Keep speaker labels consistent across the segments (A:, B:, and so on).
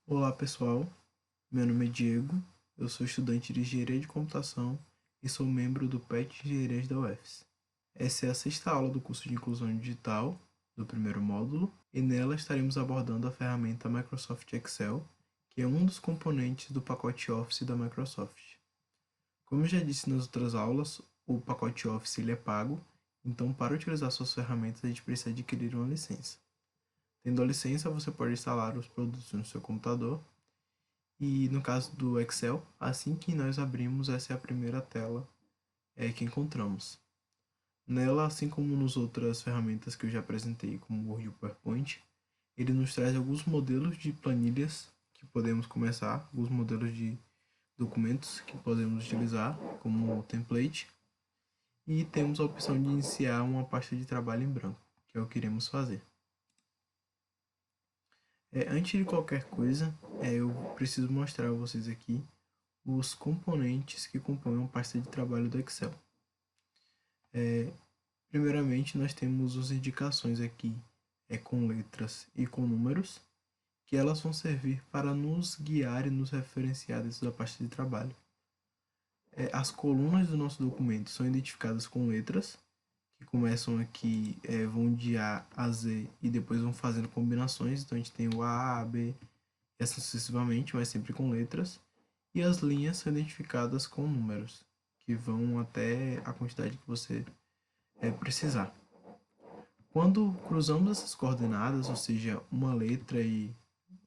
A: Olá pessoal, meu nome é Diego, eu sou estudante de Engenharia de Computação e sou membro do PET Engenharias da UFES. Essa é a sexta aula do curso de Inclusão Digital, do primeiro módulo, e nela estaremos abordando a ferramenta Microsoft Excel, que é um dos componentes do pacote Office da Microsoft. Como eu já disse nas outras aulas, o pacote Office ele é pago, então para utilizar suas ferramentas a gente precisa adquirir uma licença. Tendo a licença, você pode instalar os produtos no seu computador. E no caso do Excel, assim que nós abrimos, essa é a primeira tela que encontramos. Nela, assim como nas outras ferramentas que eu já apresentei, como o Word e o PowerPoint, ele nos traz alguns modelos de planilhas que podemos começar, alguns modelos de documentos que podemos utilizar como template, e temos a opção de iniciar uma pasta de trabalho em branco, que é o que iremos fazer. Antes de qualquer coisa, eu preciso mostrar a vocês aqui os componentes que compõem a pasta de trabalho do Excel. Primeiramente, nós temos as indicações aqui com letras e com números, que elas vão servir para nos guiar e nos referenciar dentro da pasta de trabalho. As colunas do nosso documento são identificadas com letras, que começam aqui, vão de A a Z e depois vão fazendo combinações. Então a gente tem o A, B e assim sucessivamente, mas sempre com letras. E as linhas são identificadas com números, que vão até a quantidade que você precisar. Quando cruzamos essas coordenadas, ou seja, uma letra e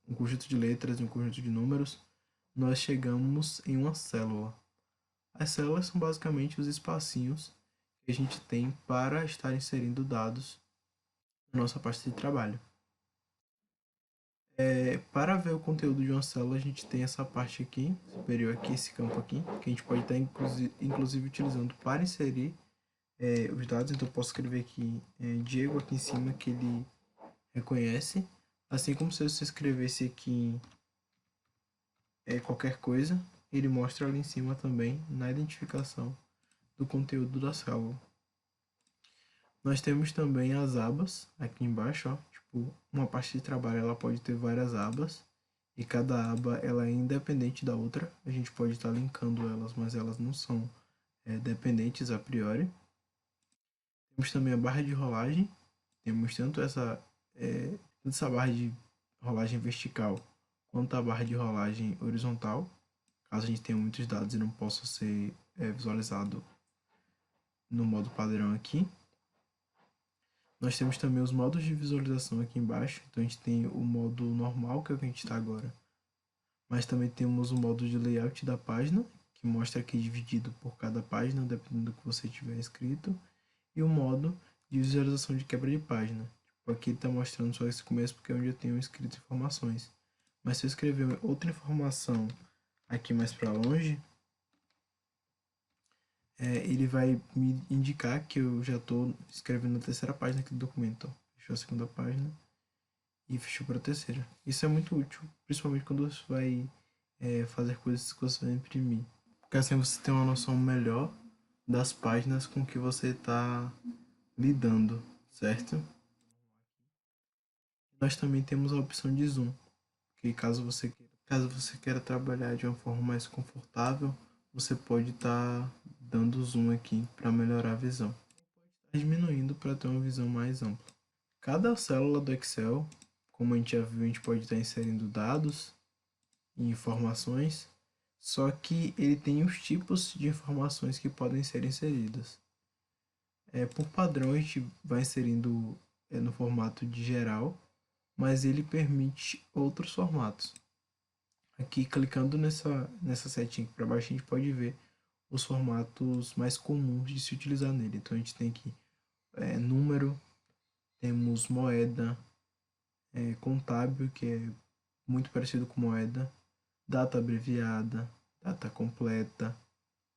A: um conjunto de letras e um conjunto de números, nós chegamos em uma célula. As células são basicamente os espacinhos que a gente tem para estar inserindo dados na nossa pasta de trabalho. Para ver o conteúdo de uma célula, a gente tem essa parte aqui, superior aqui, esse campo aqui, que a gente pode estar inclusive utilizando para inserir os dados. Então eu posso escrever aqui Diego aqui em cima, que ele reconhece, assim como se você escrevesse aqui qualquer coisa, ele mostra ali em cima também na identificação do conteúdo da célula. Nós temos também as abas aqui embaixo, ó, tipo, uma pasta de trabalho ela pode ter várias abas e cada aba ela é independente da outra. A gente pode estar linkando elas, mas elas não são dependentes a priori. Temos também a barra de rolagem, temos tanto essa barra de rolagem vertical quanto a barra de rolagem horizontal, caso a gente tenha muitos dados e não possa ser visualizado no modo padrão aqui. Nós temos também os modos de visualização aqui embaixo. Então a gente tem o modo normal, que é o que a gente está agora. Mas também temos o modo de layout da página, que mostra aqui dividido por cada página, dependendo do que você tiver escrito. E o modo de visualização de quebra de página. Tipo, aqui está mostrando só esse começo, porque é onde eu tenho escrito informações. Mas se eu escrever outra informação aqui mais para longe, ele vai me indicar que eu já estou escrevendo a terceira página aqui do documento. Fechou a segunda página e fechou para a terceira. Isso é muito útil, principalmente quando você vai fazer coisas que você vai imprimir. Porque assim você tem uma noção melhor das páginas com que você está lidando, certo? Nós também temos a opção de zoom, que caso você queira trabalhar de uma forma mais confortável, você pode estar dando zoom aqui para melhorar a visão. Diminuindo para ter uma visão mais ampla. Cada célula do Excel, como a gente já viu, a gente pode estar inserindo dados e informações, só que ele tem os tipos de informações que podem ser inseridas. Por padrão, a gente vai inserindo no formato de geral, mas ele permite outros formatos. Aqui, clicando nessa setinha aqui para baixo, a gente pode ver os formatos mais comuns de se utilizar nele. Então, a gente tem aqui número, temos moeda, contábil, que é muito parecido com moeda, data abreviada, data completa,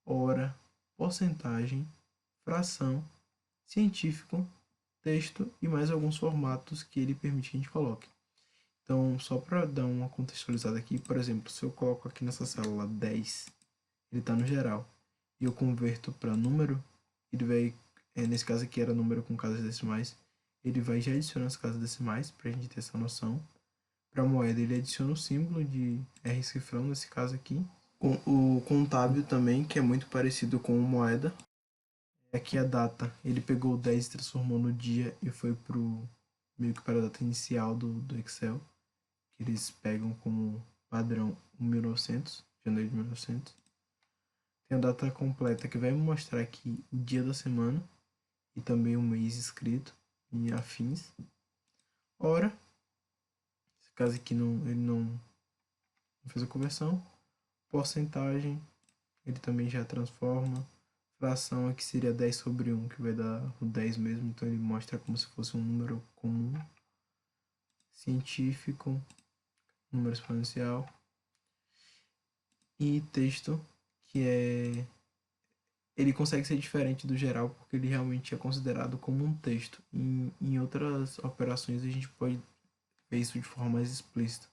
A: hora, porcentagem, fração, científico, texto e mais alguns formatos que ele permite que a gente coloque. Então, só para dar uma contextualizada aqui, por exemplo, se eu coloco aqui nessa célula 10, ele está no geral, e eu converto para número, ele vai, nesse caso aqui era número com casas decimais, ele vai já adicionar as casas decimais para a gente ter essa noção. Para moeda, ele adiciona o símbolo de R cifrão, nesse caso aqui. O contábil também, que é muito parecido com o moeda. Aqui a data, ele pegou o 10 e transformou no dia e foi meio que para a data inicial do Excel, que eles pegam como padrão 1900, janeiro de 1900. Tem a data completa, que vai me mostrar aqui o dia da semana e também o mês escrito em afins. Hora, nesse caso aqui ele não fez a conversão. Porcentagem, ele também já transforma. Fração aqui seria 10 sobre 1, que vai dar o 10 mesmo, então ele mostra como se fosse um número comum. Científico, número exponencial. E texto, que ele consegue ser diferente do geral porque ele realmente é considerado como um texto. Em outras operações a gente pode ver isso de forma mais explícita,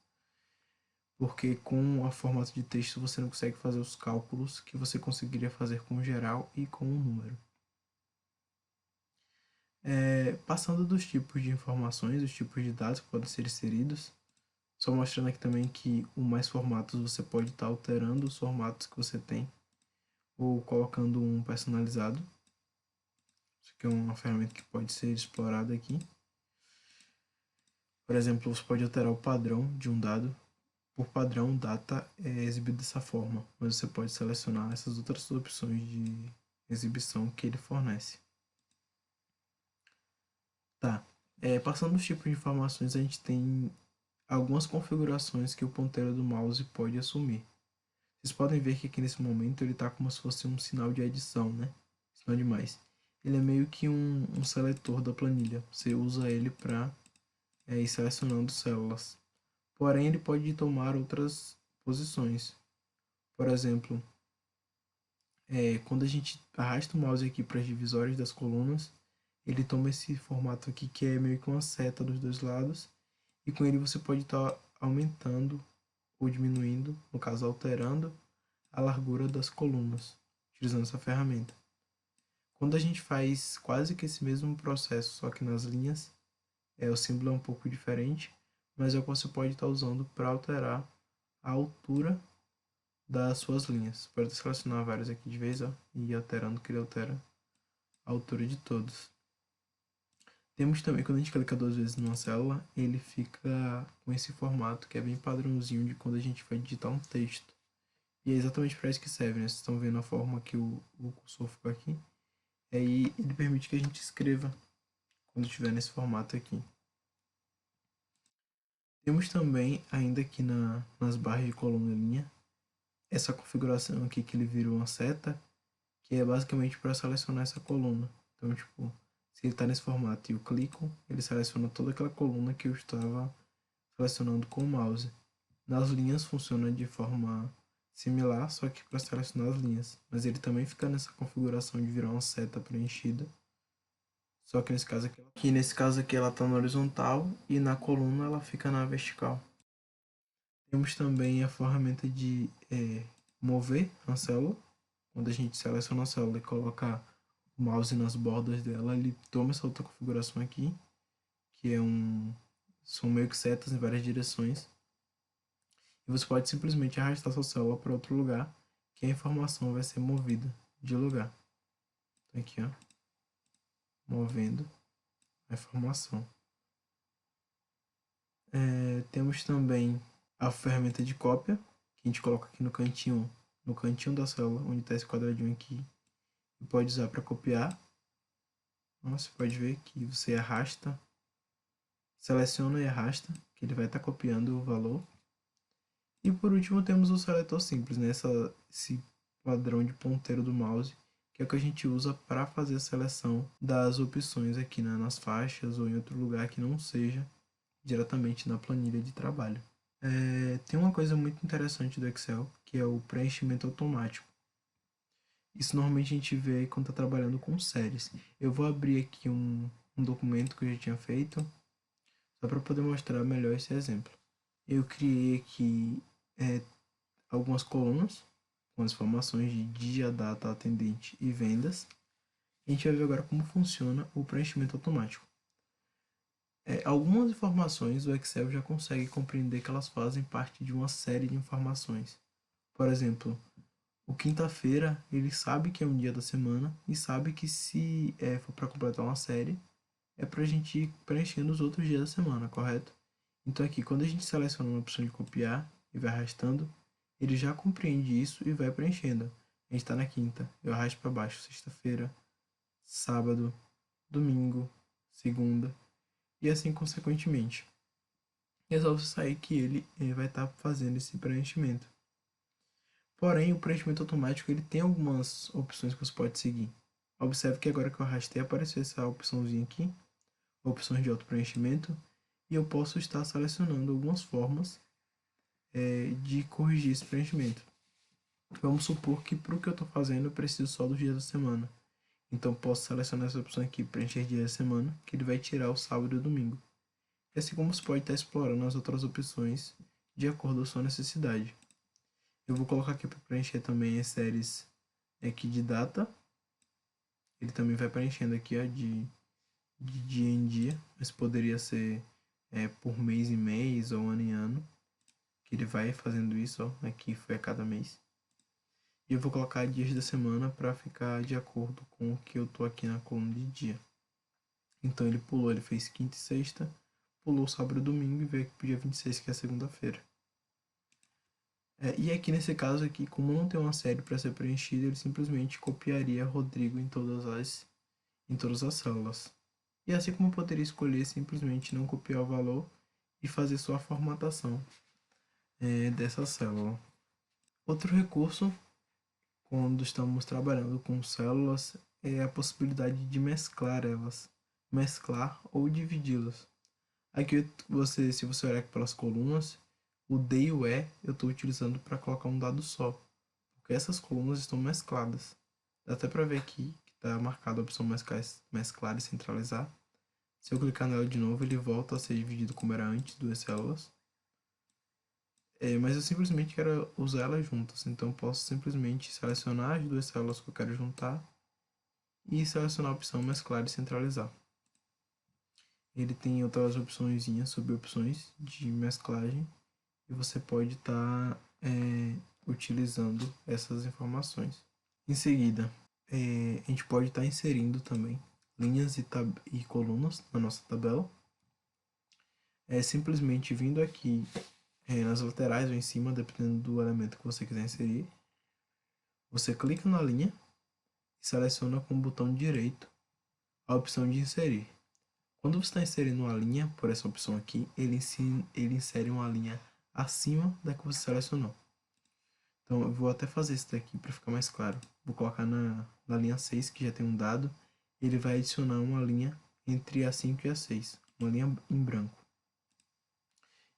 A: porque com o formato de texto você não consegue fazer os cálculos que você conseguiria fazer com o geral e com o número. Passando dos tipos de informações, os tipos de dados que podem ser inseridos, só mostrando aqui também que o mais formatos você pode estar alterando os formatos que você tem ou colocando um personalizado. Isso aqui é uma ferramenta que pode ser explorada aqui. Por exemplo, você pode alterar o padrão de um dado. Por padrão, data é exibido dessa forma, mas você pode selecionar essas outras opções de exibição que ele fornece. Tá. Passando os tipos de informações, a gente tem algumas configurações que o ponteiro do mouse pode assumir. Vocês podem ver que aqui nesse momento ele está como se fosse um sinal de adição, né? Sinal de mais. Ele é meio que um seletor da planilha. Você usa ele para ir selecionando células. Porém, ele pode tomar outras posições. Por exemplo, quando a gente arrasta o mouse aqui para as divisórias das colunas, ele toma esse formato aqui que é meio que uma seta dos dois lados. E com ele você pode estar aumentando ou diminuindo, no caso alterando, a largura das colunas, utilizando essa ferramenta. Quando a gente faz quase que esse mesmo processo, só que nas linhas, o símbolo é um pouco diferente, mas é o que você pode estar usando para alterar a altura das suas linhas. Você pode selecionar vários aqui de vez, ó, e ir alterando, que ele altera a altura de todos. Temos também, quando a gente clica 2 vezes numa célula, ele fica com esse formato que é bem padrãozinho de quando a gente vai digitar um texto. E é exatamente para isso que serve, né? Vocês estão vendo a forma que o cursor ficou aqui. Aí ele permite que a gente escreva quando estiver nesse formato aqui. Temos também, ainda aqui nas barras de coluna e linha, essa configuração aqui que ele vira uma seta, que é basicamente para selecionar essa coluna. Então, tipo, se ele está nesse formato e eu clico, ele seleciona toda aquela coluna que eu estava selecionando com o mouse. Nas linhas funciona de forma similar, só que para selecionar as linhas. Mas ele também fica nessa configuração de virar uma seta preenchida. Só que nesse caso aqui ela está na horizontal e na coluna ela fica na vertical. Temos também a ferramenta de mover a célula. Quando a gente seleciona a célula e coloca o mouse nas bordas dela, ele toma essa outra configuração aqui, que são meio que setas em várias direções. E você pode simplesmente arrastar sua célula para outro lugar, que a informação vai ser movida de lugar. Então aqui, ó, movendo a informação. Temos também a ferramenta de cópia, que a gente coloca aqui no cantinho da célula, onde está esse quadradinho aqui, e pode usar para copiar. Você pode ver que você arrasta, seleciona e arrasta, que ele vai estar copiando o valor. E por último temos o seletor simples, né? Esse padrão de ponteiro do mouse, que é o que a gente usa para fazer a seleção das opções aqui, né, nas faixas ou em outro lugar que não seja diretamente na planilha de trabalho. Tem uma coisa muito interessante do Excel, que é o preenchimento automático. Isso normalmente a gente vê quando está trabalhando com séries. Eu vou abrir aqui um documento que eu já tinha feito, só para poder mostrar melhor esse exemplo. Eu criei aqui algumas colunas com as informações de dia, data, atendente e vendas. A gente vai ver agora como funciona o preenchimento automático. Algumas informações o Excel já consegue compreender que elas fazem parte de uma série de informações. Por exemplo, o quinta-feira ele sabe que é um dia da semana e sabe que se for para completar uma série, é para a gente ir preenchendo os outros dias da semana, correto? Então aqui, quando a gente seleciona uma opção de copiar e vai arrastando, ele já compreende isso e vai preenchendo. A gente está na quinta, eu arrasto para baixo, sexta-feira, sábado, domingo, segunda e assim consequentemente. E é só você sair que ele vai estar fazendo esse preenchimento. Porém, o preenchimento automático ele tem algumas opções que você pode seguir. Observe que agora que eu arrastei apareceu essa opçãozinha aqui, opções de auto-preenchimento, e eu posso estar selecionando algumas formas de corrigir esse preenchimento. Vamos supor que para o que eu estou fazendo eu preciso só dos dias da semana. Então posso selecionar essa opção aqui, preencher dias da semana, que ele vai tirar o sábado e o domingo. E assim como você pode estar explorando as outras opções de acordo com a sua necessidade. Eu vou colocar aqui para preencher também as séries aqui de data. Ele também vai preenchendo aqui ó, de dia em dia, mas poderia ser por mês em mês ou ano em ano. Que ele vai fazendo isso, ó, aqui foi a cada mês. E eu vou colocar dias da semana para ficar de acordo com o que eu tô aqui na coluna de dia. Então ele pulou, ele fez quinta e sexta, pulou sábado e domingo e veio aqui pro dia 26, que é segunda-feira. E aqui nesse caso aqui, como não tem uma série para ser preenchida, ele simplesmente copiaria Rodrigo em todas as células. E assim como eu poderia escolher simplesmente não copiar o valor e fazer só a formatação dessa célula. Outro recurso, quando estamos trabalhando com células, é a possibilidade de mesclar elas, mesclar ou dividi-las. Aqui se você olhar aqui pelas colunas, o D e o E eu estou utilizando para colocar um dado só, porque essas colunas estão mescladas. Dá até para ver aqui que está marcada a opção mesclar e centralizar. Se eu clicar nela de novo, ele volta a ser dividido como era antes, duas células. Mas eu simplesmente quero usar elas juntas, então posso simplesmente selecionar as duas células que eu quero juntar e selecionar a opção mesclar e centralizar. Ele tem outras opções sobre opções de mesclagem e você pode estar utilizando essas informações. Em seguida, a gente pode estar inserindo também linhas e colunas na nossa tabela. Simplesmente vindo aqui nas laterais ou em cima, dependendo do elemento que você quiser inserir. Você clica na linha e seleciona com o botão direito a opção de inserir. Quando você está inserindo uma linha, por essa opção aqui, ele insere uma linha acima da que você selecionou. Então eu vou até fazer isso daqui para ficar mais claro. Vou colocar na linha 6, que já tem um dado, ele vai adicionar uma linha entre a 5 e a 6, uma linha em branco.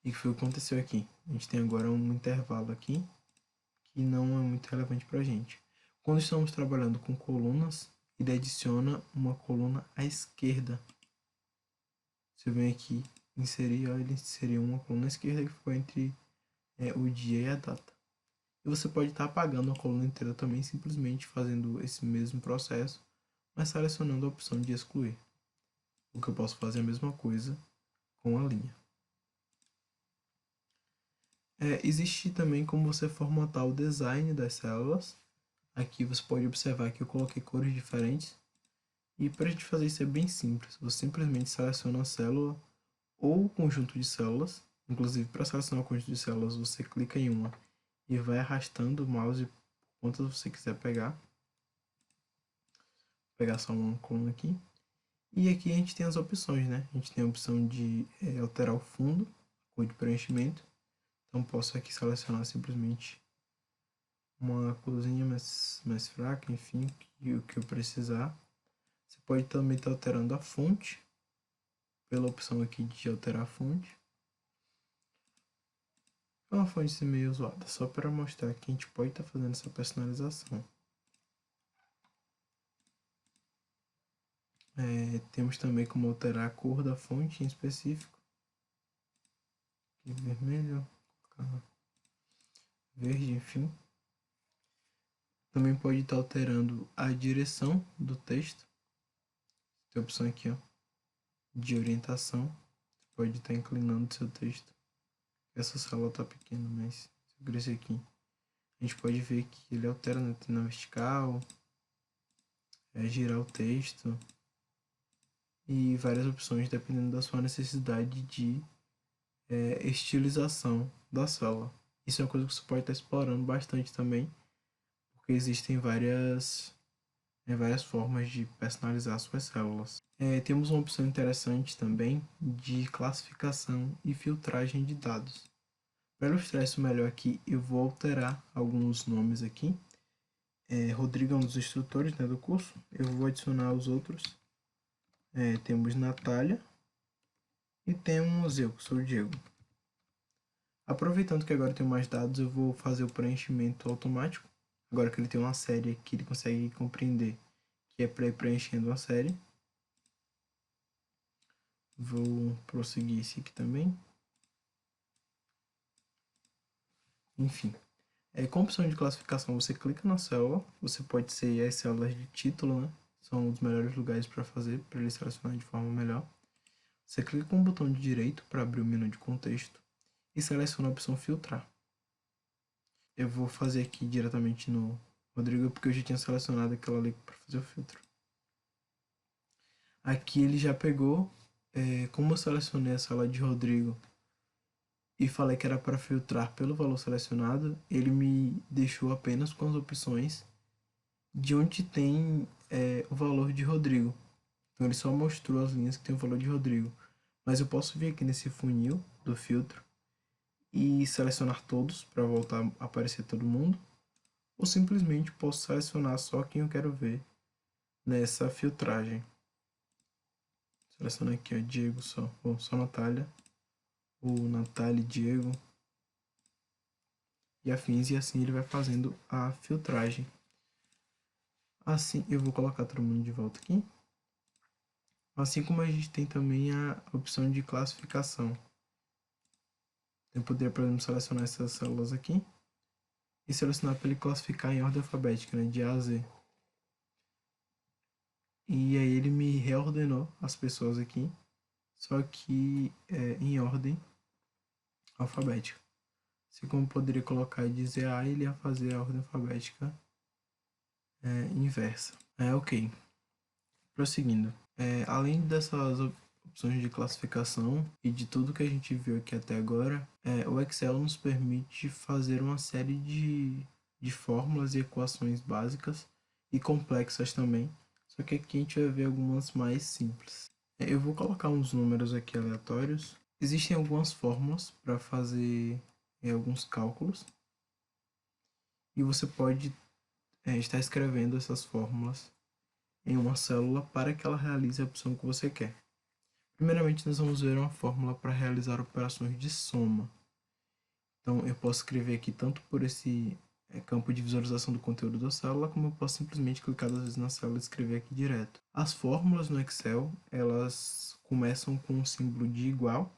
A: E o que foi o que aconteceu aqui? A gente tem agora um intervalo aqui, que não é muito relevante para a gente. Quando estamos trabalhando com colunas, ele adiciona uma coluna à esquerda. Você vem aqui, inserir, ó, ele inseriu uma coluna à esquerda que ficou entre o dia e a data. E você pode estar apagando a coluna inteira também, simplesmente fazendo esse mesmo processo, mas selecionando a opção de excluir. O que eu posso fazer é a mesma coisa com a linha. Existe também como você formatar o design das células. Aqui você pode observar que eu coloquei cores diferentes. E para a gente fazer isso é bem simples. Você simplesmente seleciona a célula ou o conjunto de células. Inclusive, para selecionar o conjunto de células, você clica em uma e vai arrastando o mouse por quantas você quiser pegar. Vou pegar só uma coluna aqui. E aqui a gente tem as opções, né? A gente tem a opção de alterar o fundo, cor de preenchimento. Então posso aqui selecionar simplesmente uma corzinha mais fraca, enfim, o que eu precisar. Você pode também estar alterando a fonte, pela opção aqui de alterar a fonte. É uma fonte meio zoada, só para mostrar que a gente pode estar fazendo essa personalização. Temos também como alterar a cor da fonte em específico. Aqui, vermelho, verde, enfim. Também pode estar alterando a direção do texto. Tem a opção aqui, ó, de orientação. pode estar inclinando seu texto. Essa célula está pequena, mas se eu crescer aqui, a gente pode ver que ele altera na vertical, girar o texto e várias opções dependendo da sua necessidade de estilização da célula. Isso é uma coisa que você pode estar explorando bastante também, porque existem várias formas de personalizar suas células. Temos uma opção interessante também de classificação e filtragem de dados. Para ilustrar isso melhor aqui, eu vou alterar alguns nomes aqui. Rodrigo é um dos instrutores, né, do curso. Eu vou adicionar os outros. Temos Natália e temos eu, que sou o Diego. Aproveitando que agora eu tenho mais dados, eu vou fazer o preenchimento automático. Agora que ele tem uma série que ele consegue compreender, que é para ir preenchendo uma série. Vou prosseguir esse aqui também. Enfim. Com a opção de classificação, você clica na célula. Você pode ser as células de título, né? São os melhores lugares para fazer, para ele selecionar de forma melhor. Você clica com o botão de direito para abrir o menu de contexto e seleciona a opção filtrar. Eu vou fazer aqui diretamente no Rodrigo, porque eu já tinha selecionado aquela ali para fazer o filtro. Aqui ele já pegou, como eu selecionei a célula de Rodrigo e falei que era para filtrar pelo valor selecionado, ele me deixou apenas com as opções de onde tem o valor de Rodrigo. Então ele só mostrou as linhas que tem o valor de Rodrigo. Mas eu posso vir aqui nesse funil do filtro e selecionar todos para voltar a aparecer todo mundo. Ou simplesmente posso selecionar só quem eu quero ver nessa filtragem. Seleciono aqui, ó, Diego só. Bom, só Natália. Ou Natália e Diego. E afins, e assim ele vai fazendo a filtragem. Assim, eu vou colocar todo mundo de volta aqui. Assim como a gente tem também a opção de classificação. Eu poderia, por exemplo, selecionar essas células aqui e selecionar para ele classificar em ordem alfabética, né, de A a Z. E aí ele me reordenou as pessoas aqui, só que em ordem alfabética. Assim como eu poderia colocar e dizer A, ele ia fazer a ordem alfabética inversa. Ok. Prosseguindo. Além dessas opções de classificação e de tudo que a gente viu aqui até agora, o Excel nos permite fazer uma série de fórmulas e equações básicas e complexas também, só que aqui a gente vai ver algumas mais simples. Eu vou colocar uns números aqui aleatórios. Existem algumas fórmulas para fazer alguns cálculos e você pode estar escrevendo essas fórmulas em uma célula para que ela realize a opção que você quer. Primeiramente, nós vamos ver uma fórmula para realizar operações de soma. Então, eu posso escrever aqui tanto por esse campo de visualização do conteúdo da célula, como eu posso simplesmente clicar duas vezes na célula e escrever aqui direto. As fórmulas no Excel, elas começam com um símbolo de igual,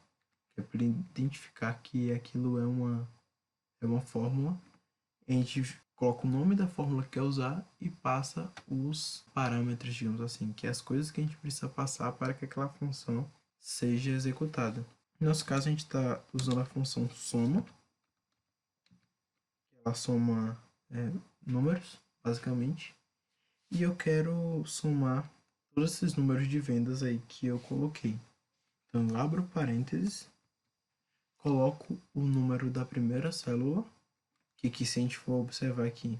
A: que é para identificar que aquilo é uma fórmula. A gente coloca o nome da fórmula que quer usar e passa os parâmetros, digamos assim, que é as coisas que a gente precisa passar para que aquela função seja executada. No nosso caso, a gente está usando a função soma, que ela soma números, basicamente, e eu quero somar todos esses números de vendas aí que eu coloquei. Então, eu abro parênteses, coloco o número da primeira célula, que aqui, se a gente for observar aqui,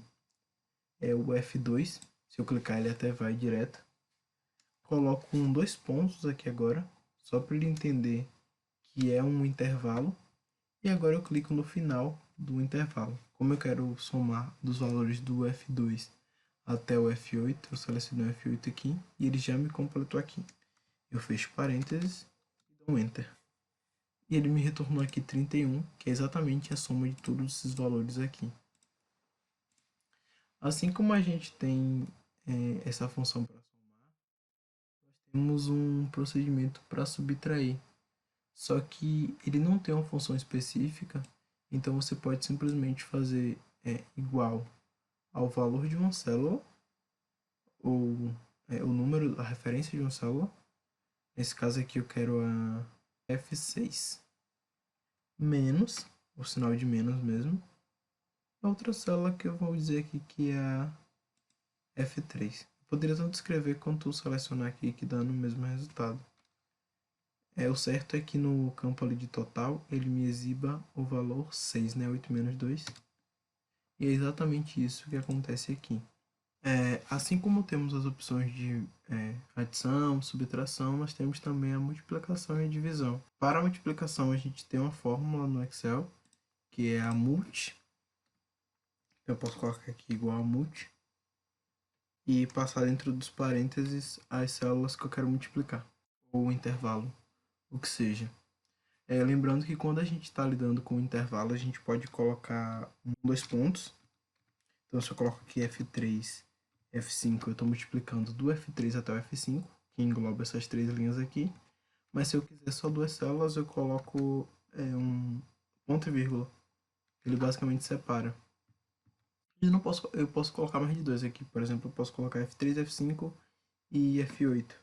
A: é o F2, se eu clicar ele até vai direto. Coloco dois pontos aqui agora, só para ele entender que é um intervalo. E agora eu clico no final do intervalo. Como eu quero somar dos valores do F2 até o F8, eu seleciono o F8 aqui e ele já me completou aqui. Eu fecho parênteses e dou um Enter. E ele me retornou aqui 31, que é exatamente a soma de todos esses valores aqui. Assim como a gente tem essa função para somar, nós temos um procedimento para subtrair. Só que ele não tem uma função específica, então você pode simplesmente fazer igual ao valor de uma célula, ou o número, a referência de uma célula. Nesse caso aqui eu quero F6 menos, o sinal de menos mesmo, a outra célula que eu vou dizer aqui que é a F3. Eu poderia tanto escrever quanto selecionar aqui que dá no mesmo resultado. O certo é que no campo ali de total ele me exiba o valor 6, né? 8 menos 2. E é exatamente isso que acontece aqui. Assim como temos as opções de adição, subtração, nós temos também a multiplicação e a divisão. Para a multiplicação, a gente tem uma fórmula no Excel, que é a multi. Eu posso colocar aqui igual a multi e passar dentro dos parênteses as células que eu quero multiplicar, ou o intervalo, o que seja. Lembrando que quando a gente está lidando com o intervalo, a gente pode colocar dois pontos. Então, se eu coloco aqui F3, F5, eu estou multiplicando do F3 até o F5, que engloba essas três linhas aqui. Mas se eu quiser só duas células, eu coloco um ponto e vírgula. Ele basicamente separa. Eu posso colocar mais de dois aqui. Por exemplo, eu posso colocar F3, F5 e F8.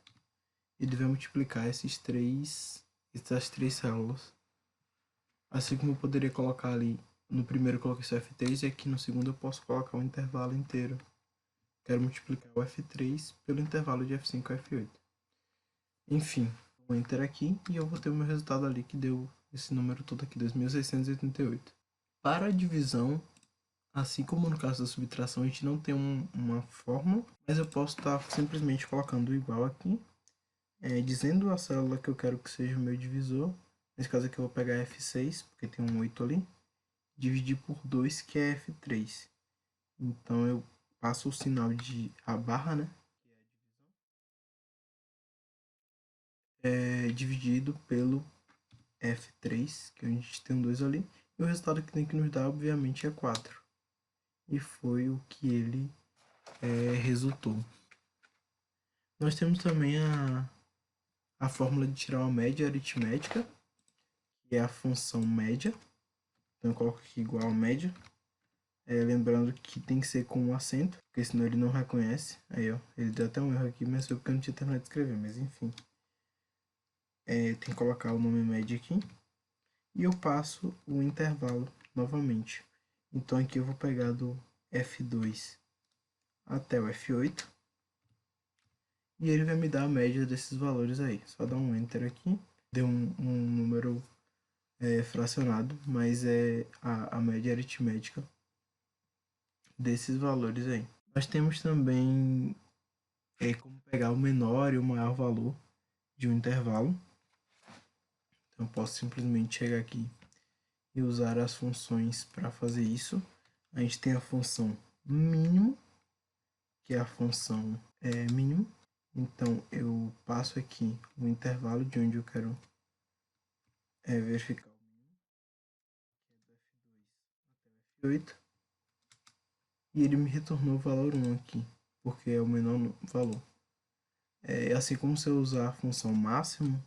A: Ele vai multiplicar essas três células. Assim como eu poderia colocar ali, no primeiro eu coloquei só F3 e aqui no segundo eu posso colocar o intervalo inteiro. Quero multiplicar o F3 pelo intervalo de F5 a F8. Enfim, vou enter aqui e eu vou ter o meu resultado ali que deu esse número todo aqui, 2.688. Para a divisão, assim como no caso da subtração, a gente não tem uma fórmula, mas eu posso estar simplesmente colocando igual aqui, dizendo a célula que eu quero que seja o meu divisor. Nesse caso aqui eu vou pegar F6, porque tem um 8 ali, dividir por 2, que é F3. Então eu passo o sinal de a barra, né? Dividido pelo F3, que a gente tem um 2 ali. E o resultado que tem que nos dar, obviamente, é 4. E foi o que ele resultou. Nós temos também a fórmula de tirar uma média aritmética, que é a função média. Então eu coloco aqui igual a média. Lembrando que tem que ser com um acento, porque senão ele não reconhece. Aí, ó, ele deu até um erro aqui, mas foi porque eu não tinha terminado de escrever, mas enfim. Tem que colocar o nome média aqui. E eu passo o intervalo novamente. Então aqui eu vou pegar do F2 até o F8. E ele vai me dar a média desses valores aí. Só dar um Enter aqui. Deu um número fracionado, mas é a média aritmética desses valores aí. Nós temos também como pegar o menor e o maior valor de um intervalo. Então eu posso simplesmente chegar aqui e usar as funções para fazer isso. A gente tem a função mínimo, que é a função mínimo. Então eu passo aqui o intervalo de onde eu quero verificar o mínimo, que é do F2 até o F8. E ele me retornou o valor 1 aqui, porque é o menor valor. Assim como se eu usar a função máximo,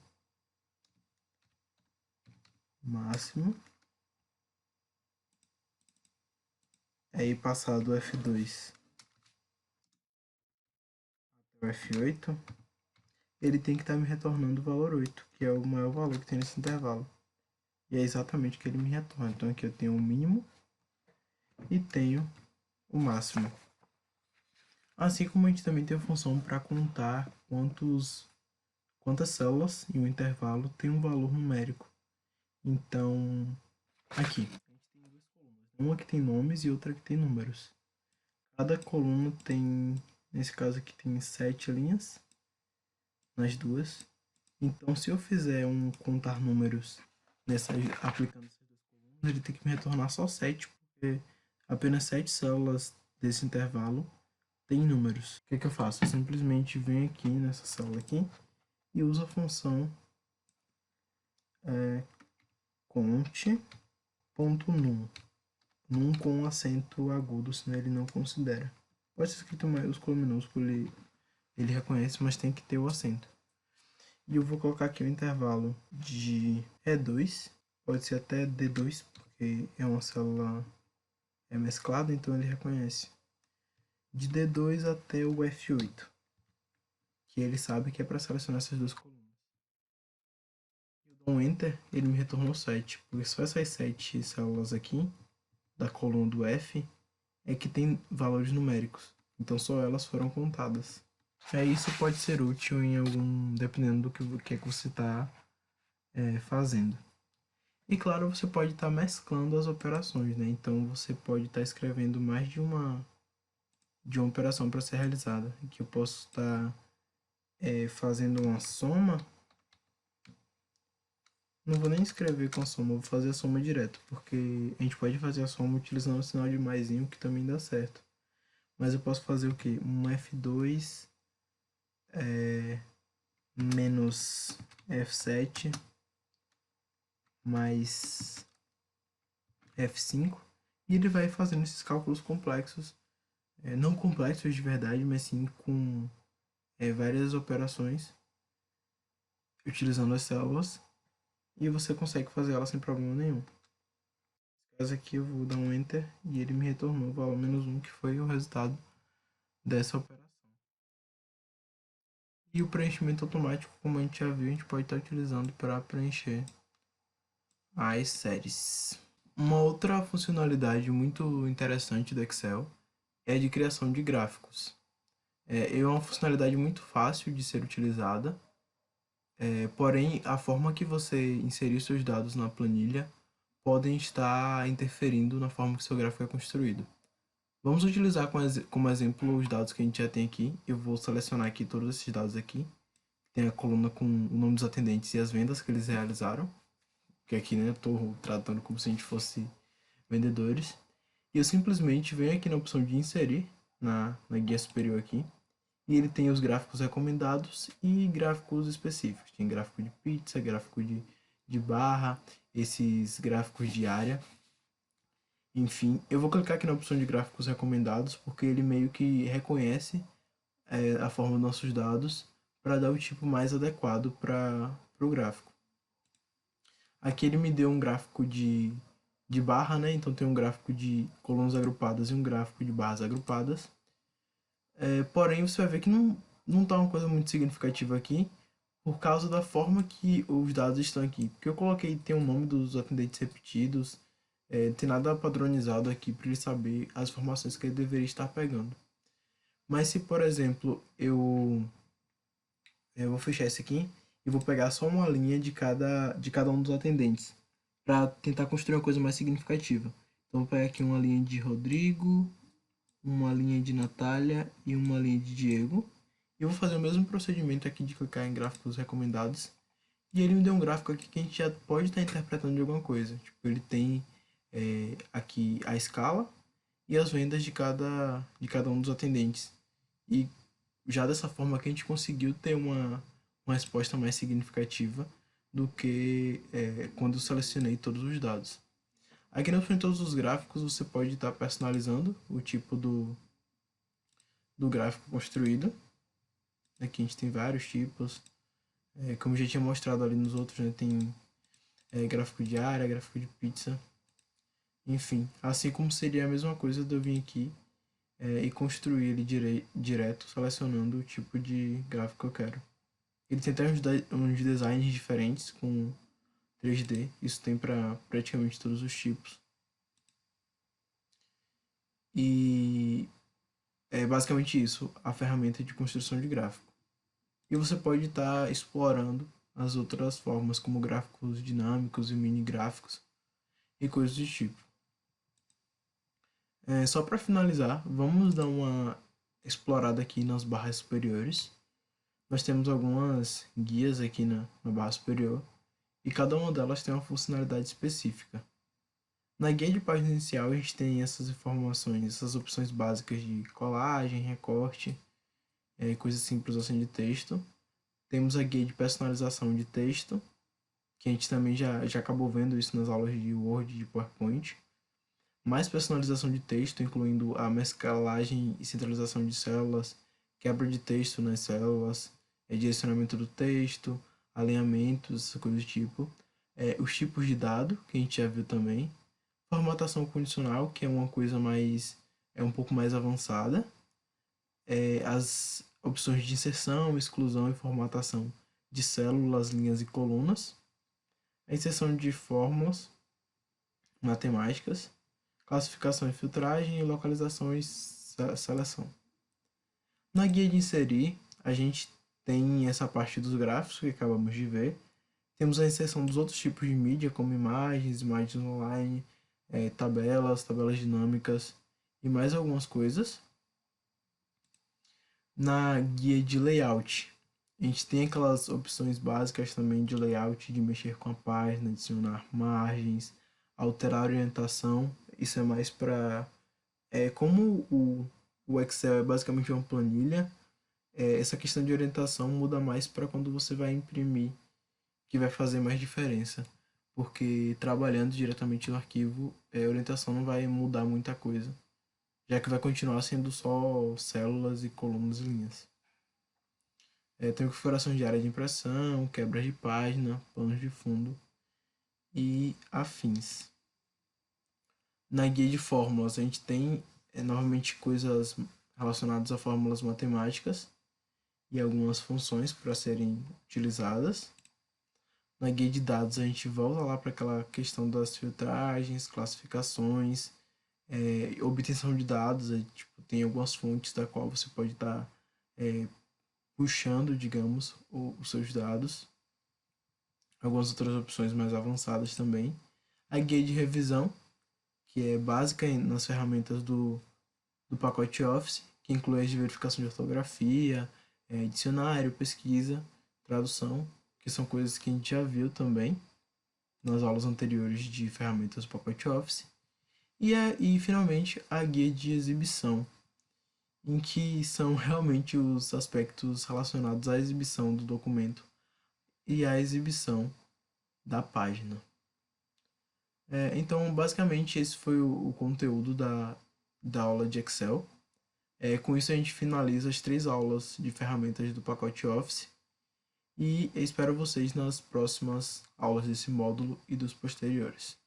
A: aí passar do F2 até o F8, ele tem que estar me retornando o valor 8, que é o maior valor que tem nesse intervalo. E é exatamente o que ele me retorna. Então aqui eu tenho o mínimo e tenho o máximo. Assim como a gente também tem a função para contar quantas células em um intervalo tem um valor numérico. Então, aqui, a gente tem duas colunas. Uma que tem nomes e outra que tem números. Cada coluna tem, nesse caso aqui, tem 7 linhas nas duas. Então, se eu fizer um contar números aplicando essas duas colunas, ele tem que me retornar só 7, porque apenas 7 células desse intervalo tem números. O que eu faço? Eu simplesmente venho aqui nessa célula aqui e uso a função conte.num. Num com acento agudo, senão ele não considera. Pode ser escrito maiúsculo ou minúsculo, ele reconhece, mas tem que ter o acento. E eu vou colocar aqui o intervalo de E2, pode ser até D2, porque é uma célula mesclada, então ele reconhece. De D2 até o F8, que ele sabe que é para selecionar essas duas colunas. Dou um Enter, ele me retornou 7, porque só essas 7 células aqui, da coluna do F, é que tem valores numéricos. Então só elas foram contadas. Isso pode ser útil em algum, dependendo do que é que você está fazendo. E claro, você pode estar mesclando as operações, né? Então você pode estar escrevendo mais de uma operação para ser realizada. Aqui eu posso estar fazendo uma soma. Não vou nem escrever com a soma, vou fazer a soma direto, porque a gente pode fazer a soma utilizando o sinal de maisinho, que também dá certo. Mas eu posso fazer o quê? Um F2 menos F7 mais F5, e ele vai fazendo esses cálculos complexos, não complexos de verdade, mas sim com várias operações utilizando as células, e você consegue fazer ela sem problema nenhum. Nesse caso aqui eu vou dar um Enter e ele me retornou o valor -1, que foi o resultado dessa operação. E o preenchimento automático, como a gente já viu, a gente pode estar utilizando para preencher as séries. Uma outra funcionalidade muito interessante do Excel é a de criação de gráficos. É uma funcionalidade muito fácil de ser utilizada, porém a forma que você inserir seus dados na planilha podem estar interferindo na forma que seu gráfico é construído. Vamos utilizar como exemplo os dados que a gente já tem aqui. Eu vou selecionar aqui todos esses dados aqui. Tem a coluna com o nome dos atendentes e as vendas que eles realizaram, que aqui, né, eu estou tratando como se a gente fosse vendedores. E eu simplesmente venho aqui na opção de inserir, na guia superior aqui, e ele tem os gráficos recomendados e gráficos específicos. Tem gráfico de pizza, gráfico de barra, esses gráficos de área. Enfim, eu vou clicar aqui na opção de gráficos recomendados, porque ele meio que reconhece a forma dos nossos dados para dar o tipo mais adequado para o gráfico. Aqui ele me deu um gráfico de barra, né? Então tem um gráfico de colunas agrupadas e um gráfico de barras agrupadas. Porém, você vai ver que não está uma coisa muito significativa aqui, por causa da forma que os dados estão aqui. Porque eu coloquei, tem o nome dos atendentes repetidos, não tem nada padronizado aqui para ele saber as informações que ele deveria estar pegando. Mas se, por exemplo, eu vou fechar esse aqui e vou pegar só uma linha de cada um dos atendentes, para tentar construir uma coisa mais significativa. Então, vou pegar aqui uma linha de Rodrigo, uma linha de Natália e uma linha de Diego. E eu vou fazer o mesmo procedimento aqui de clicar em gráficos recomendados. E ele me deu um gráfico aqui que a gente já pode estar interpretando de alguma coisa. Tipo, ele tem aqui a escala e as vendas de cada um dos atendentes. E já dessa forma que a gente conseguiu ter uma resposta mais significativa do que quando eu selecionei todos os dados. Aqui na frente de todos os gráficos você pode estar personalizando o tipo do gráfico construído. Aqui a gente tem vários tipos. Como eu já tinha mostrado ali nos outros, né, tem gráfico de área, gráfico de pizza. Enfim, assim como seria a mesma coisa de eu vir aqui e construir ele direto, selecionando o tipo de gráfico que eu quero. Ele tem até uns designs diferentes com 3D, isso tem para praticamente todos os tipos. E é basicamente isso, a ferramenta de construção de gráfico. E você pode estar explorando as outras formas, como gráficos dinâmicos e mini gráficos e coisas do tipo. Só para finalizar, vamos dar uma explorada aqui nas barras superiores. Nós temos algumas guias aqui na barra superior e cada uma delas tem uma funcionalidade específica. Na guia de página inicial a gente tem essas informações, essas opções básicas de colagem, recorte, coisas simples assim de texto. Temos a guia de personalização de texto, que a gente também já acabou vendo isso nas aulas de Word e de PowerPoint. Mais personalização de texto, incluindo a mesclagem e centralização de células, quebra de texto nas células, direcionamento do texto, alinhamentos, essa coisa do tipo. Os tipos de dado, que a gente já viu também. Formatação condicional, que é uma coisa um pouco mais avançada. As opções de inserção, exclusão e formatação de células, linhas e colunas. a inserção de fórmulas matemáticas, classificação e filtragem e localização e seleção. Na guia de inserir, a gente tem essa parte dos gráficos que acabamos de ver. Temos a inserção dos outros tipos de mídia, como imagens, imagens online, tabelas dinâmicas e mais algumas coisas. Na guia de layout, a gente tem aquelas opções básicas também de layout, de mexer com a página, adicionar margens, alterar a orientação. Isso é mais para... como o Excel é basicamente uma planilha, essa questão de orientação muda mais para quando você vai imprimir, que vai fazer mais diferença. Porque trabalhando diretamente no arquivo, a orientação não vai mudar muita coisa, já que vai continuar sendo só células e colunas e linhas. Tem configuração de área de impressão, quebras de página, planos de fundo e afins. Na guia de fórmulas, a gente tem novamente coisas relacionadas a fórmulas matemáticas e algumas funções para serem utilizadas. Na guia de dados, a gente volta lá para aquela questão das filtragens, classificações, obtenção de dados. Tipo, tem algumas fontes da qual você pode estar puxando, digamos, os seus dados. Algumas outras opções mais avançadas também. A guia de revisão, que é básica nas ferramentas do pacote Office, que inclui as de verificação de ortografia, dicionário, pesquisa, tradução, que são coisas que a gente já viu também nas aulas anteriores de ferramentas do pacote Office. E finalmente a guia de exibição, em que são realmente os aspectos relacionados à exibição do documento e à exibição da página. Então, basicamente, esse foi o conteúdo da aula de Excel. Com isso, a gente finaliza as 3 aulas de ferramentas do pacote Office e espero vocês nas próximas aulas desse módulo e dos posteriores.